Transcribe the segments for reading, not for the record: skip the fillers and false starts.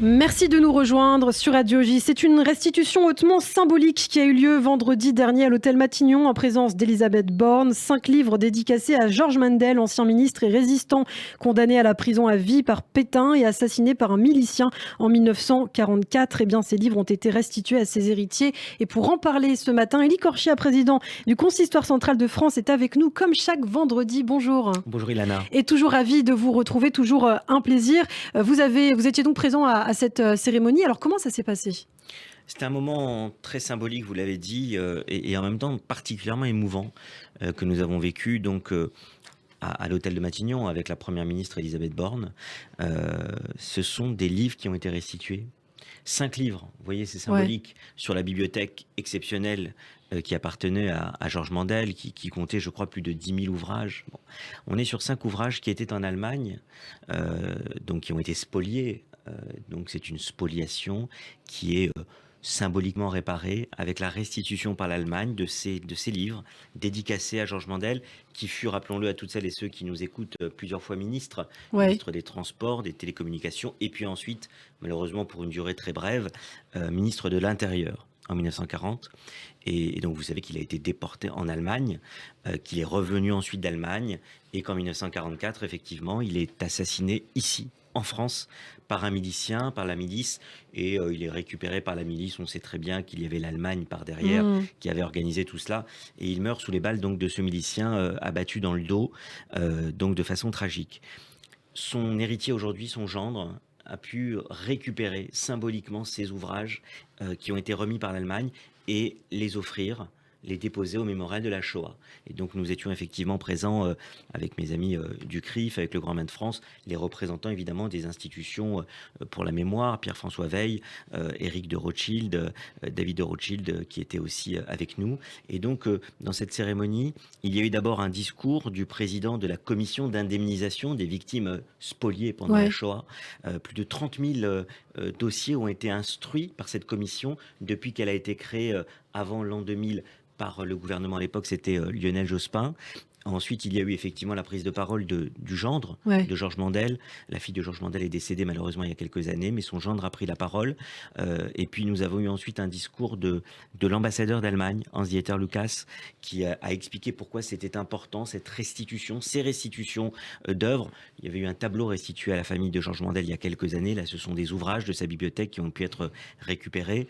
Merci de nous rejoindre sur Radio J. C'est une restitution hautement symbolique qui a eu lieu vendredi dernier à l'hôtel Matignon en présence d'Elisabeth Borne. 5 livres dédicacés à Georges Mandel, ancien ministre et résistant condamné à la prison à vie par Pétain et assassiné par un milicien en 1944. Eh bien, ces livres ont été restitués à ses héritiers. Et pour en parler ce matin, Élie Corchia, président du Consistoire central de France, est avec nous comme chaque vendredi. Bonjour. Bonjour Ilana. Et toujours ravi de vous retrouver, toujours un plaisir. Vous étiez donc présent à cette cérémonie. Alors comment ça s'est passé ? C'était un moment très symbolique, vous l'avez dit, et en même temps particulièrement émouvant que nous avons vécu donc à l'hôtel de Matignon avec la première ministre Elisabeth Borne. Ce sont des livres qui ont été restitués. 5 livres, vous voyez, c'est symbolique, sur la bibliothèque exceptionnelle qui appartenait à Georges Mandel, qui comptait, je crois, plus de 10 000 ouvrages. Bon. On est sur 5 ouvrages qui étaient en Allemagne, donc qui ont été spoliés. Donc c'est une spoliation qui est symboliquement réparée avec la restitution par l'Allemagne de ces livres dédicacés à Georges Mandel, qui fut, rappelons-le à toutes celles et ceux qui nous écoutent, plusieurs fois ministre des Transports, des Télécommunications, et puis ensuite, malheureusement pour une durée très brève, ministre de l'Intérieur en 1940. Et donc vous savez qu'il a été déporté en Allemagne, qu'il est revenu ensuite d'Allemagne, et qu'en 1944, effectivement, il est assassiné ici, en France, par un milicien, par la milice, et il est récupéré par la milice. On sait très bien qu'il y avait l'Allemagne par derrière qui avait organisé tout cela, et il meurt sous les balles donc de ce milicien abattu dans le dos, donc de façon tragique. Son héritier aujourd'hui, son gendre, a pu récupérer symboliquement ces ouvrages qui ont été remis par l'Allemagne et les offrir, les déposer au mémorial de la Shoah. Et donc nous étions effectivement présents avec mes amis du CRIF, avec le Grand Main de France, les représentants évidemment des institutions pour la mémoire, Pierre-François Veil, Éric de Rothschild, David de Rothschild qui était aussi avec nous. Et donc dans cette cérémonie, il y a eu d'abord un discours du président de la commission d'indemnisation des victimes spoliées pendant la Shoah. Plus de 30 000 dossiers ont été instruits par cette commission depuis qu'elle a été créée avant l'an 2000 par le gouvernement à l'époque, c'était Lionel Jospin. Ensuite, il y a eu effectivement la prise de parole du gendre de Georges Mandel. La fille de Georges Mandel est décédée malheureusement il y a quelques années, mais son gendre a pris la parole. Et puis nous avons eu ensuite un discours de l'ambassadeur d'Allemagne, Hans-Dieter Lucas, qui a expliqué pourquoi c'était important, cette restitution, ces restitutions d'œuvres. Il y avait eu un tableau restitué à la famille de Georges Mandel il y a quelques années. Là, ce sont des ouvrages de sa bibliothèque qui ont pu être récupérés.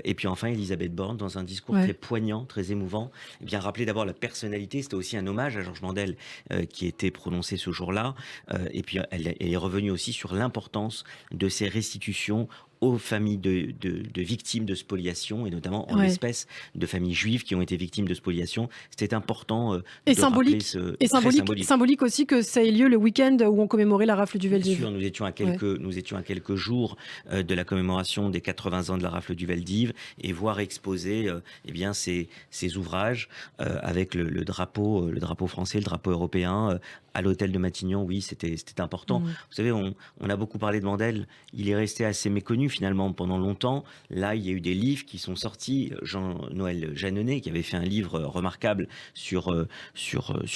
Et puis enfin, Elisabeth Borne, dans un discours très poignant, très émouvant, eh bien, rappelait d'abord la personnalité. C'était aussi un hommage à Georges Mandel qui était prononcé ce jour-là. Et puis elle est revenue aussi sur l'importance de ces restitutions aux familles de victimes de spoliation, et notamment en l'espèce de familles juives qui ont été victimes de spoliation. C'était important et de symbolique, rappeler et symbolique aussi que ça ait lieu le week-end où on commémorait la rafle du Veldiv. Bien sûr, nous étions à quelques jours de la commémoration des 80 ans de la rafle du Veldiv, et voir exposer eh bien ces ouvrages avec le drapeau français, le drapeau européen à l'hôtel de Matignon. Oui, c'était important. Vous savez, on a beaucoup parlé de Mandel. Il est resté assez méconnu finalement pendant longtemps. Là, il y a eu des livres qui sont sortis. Jean-Noël Jeanneney, qui avait fait un livre remarquable sur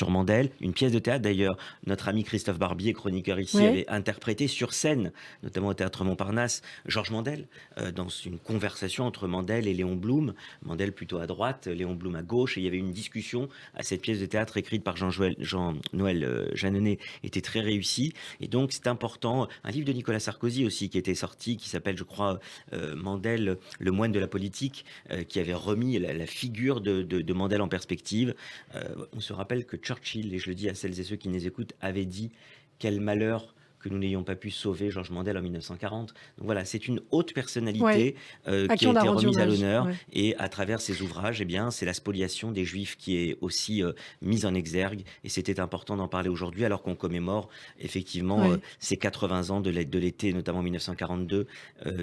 Mandel, une pièce de théâtre d'ailleurs. Notre ami Christophe Barbier, chroniqueur ici, avait interprété sur scène, notamment au théâtre Montparnasse, Georges Mandel, dans une conversation entre Mandel et Léon Blum. Mandel plutôt à droite, Léon Blum à gauche, et il y avait une discussion à cette pièce de théâtre écrite par Jean-Noël Jeanneney, était très réussie. Et donc c'est important. Un livre de Nicolas Sarkozy aussi qui était sorti, qui s'appelle, je crois, Mandel, le moine de la politique, qui avait remis la figure de Mandel en perspective. On se rappelle que Churchill, et je le dis à celles et ceux qui nous écoutent, avait dit: quel malheur que nous n'ayons pas pu sauver Georges Mandel en 1940. Donc voilà, c'est une haute personnalité qui a été remise à l'honneur. Et à travers ses ouvrages, eh bien, c'est la spoliation des Juifs qui est aussi mise en exergue. Et c'était important d'en parler aujourd'hui, alors qu'on commémore effectivement ces 80 ans de l'été, notamment 1942,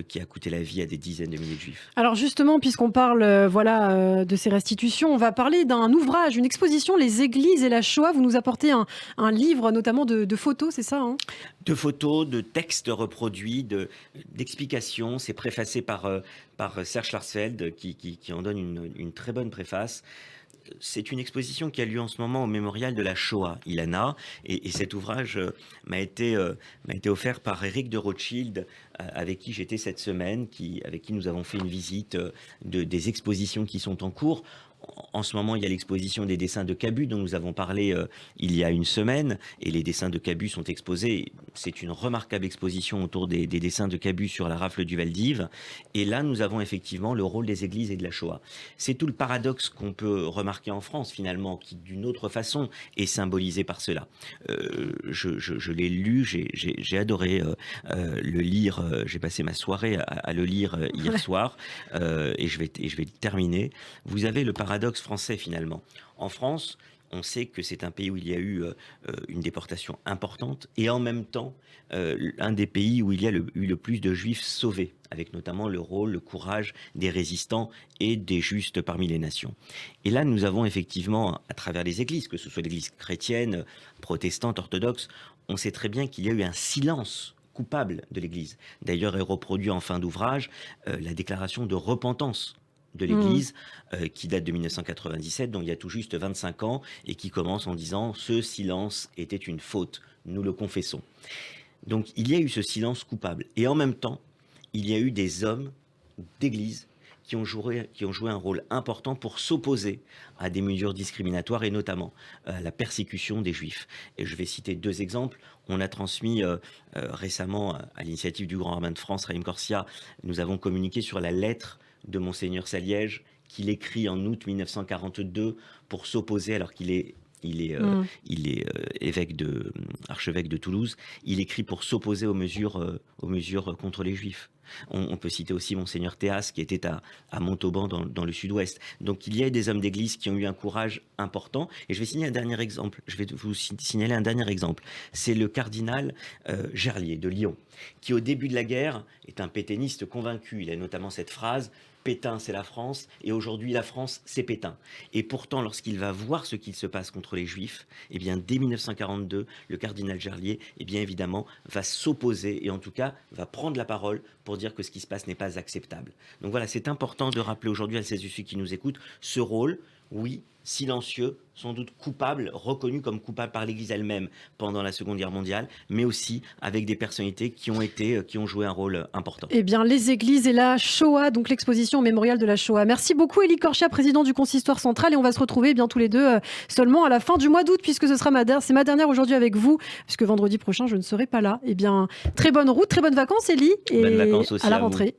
qui a coûté la vie à des dizaines de milliers de Juifs. Alors justement, puisqu'on parle de ces restitutions, on va parler d'un ouvrage, une exposition, Les Églises et la Shoah. Vous nous apportez un livre, notamment de photos, c'est ça, hein ? De photos, de textes reproduits, d'explications. C'est préfacé par Serge Schwarzfeld qui en donne une très bonne préface. c'est une exposition qui a lieu en ce moment au mémorial de la Shoah, Ilana, et cet ouvrage m'a été offert par Éric de Rothschild, avec qui j'étais cette semaine, avec qui nous avons fait une visite des expositions qui sont en cours. En ce moment, il y a l'exposition des dessins de Cabu dont nous avons parlé il y a une semaine, et les dessins de Cabu sont exposés. C'est une remarquable exposition autour des dessins de Cabu sur la rafle du Val d'Ive. Et là, nous avons effectivement le rôle des églises et de la Shoah. C'est tout le paradoxe qu'on peut remarquer en France, finalement, qui d'une autre façon est symbolisé par cela. Je l'ai lu, j'ai adoré le lire. J'ai passé ma soirée à le lire hier soir, et je vais le terminer. Vous avez le paradoxe français, finalement. En France, on sait que c'est un pays où il y a eu une déportation importante, et en même temps, un des pays où il y a eu le plus de juifs sauvés, avec notamment le rôle, le courage des résistants et des justes parmi les nations. Et là, nous avons effectivement, à travers les églises, que ce soit l'église chrétienne, protestante, orthodoxe, on sait très bien qu'il y a eu un silence coupable de l'Église. D'ailleurs, est reproduit en fin d'ouvrage la déclaration de repentance de l'Église, qui date de 1997, donc il y a tout juste 25 ans, et qui commence en disant « Ce silence était une faute, nous le confessons ». Donc il y a eu ce silence coupable. Et en même temps, il y a eu des hommes d'Église qui ont joué un rôle important pour s'opposer à des mesures discriminatoires, et notamment à la persécution des Juifs. Et je vais citer 2 exemples. On a transmis récemment, à l'initiative du Grand rabbin de France, Raïm Corsia, nous avons communiqué sur la lettre de Monseigneur Saliège, qu'il écrit en août 1942 pour s'opposer, alors qu'il est archevêque de Toulouse. Il écrit pour s'opposer aux mesures contre les Juifs. On peut citer aussi Monseigneur Théas, qui était à Montauban, dans le sud-ouest. Donc il y a des hommes d'église qui ont eu un courage important. Et je vais signaler un dernier exemple. Je vais vous signaler un dernier exemple. C'est le cardinal Gerlier de Lyon, qui au début de la guerre est un pétainiste convaincu. Il a notamment cette phrase: Pétain, c'est la France, et aujourd'hui, la France, c'est Pétain. Et pourtant, lorsqu'il va voir ce qu'il se passe contre les Juifs, eh bien, dès 1942, le cardinal Gerlier, eh bien, évidemment, va s'opposer, et en tout cas, va prendre la parole pour dire que ce qui se passe n'est pas acceptable. Donc voilà, c'est important de rappeler aujourd'hui à celles et ceux qui nous écoutent ce rôle, oui, silencieux, sans doute coupable, reconnu comme coupable par l'Église elle-même pendant la Seconde Guerre mondiale, mais aussi avec des personnalités qui ont joué un rôle important. Eh bien, les églises et la Shoah, donc l'exposition au mémorial de la Shoah. Merci beaucoup, Élie Corsia, président du Consistoire central, et on va se retrouver bien tous les deux seulement à la fin du mois d'août, puisque c'est ma dernière aujourd'hui avec vous, puisque vendredi prochain, je ne serai pas là. Eh bien, très bonne route, très bonnes vacances, Élie, et bonnes vacances aussi à la rentrée.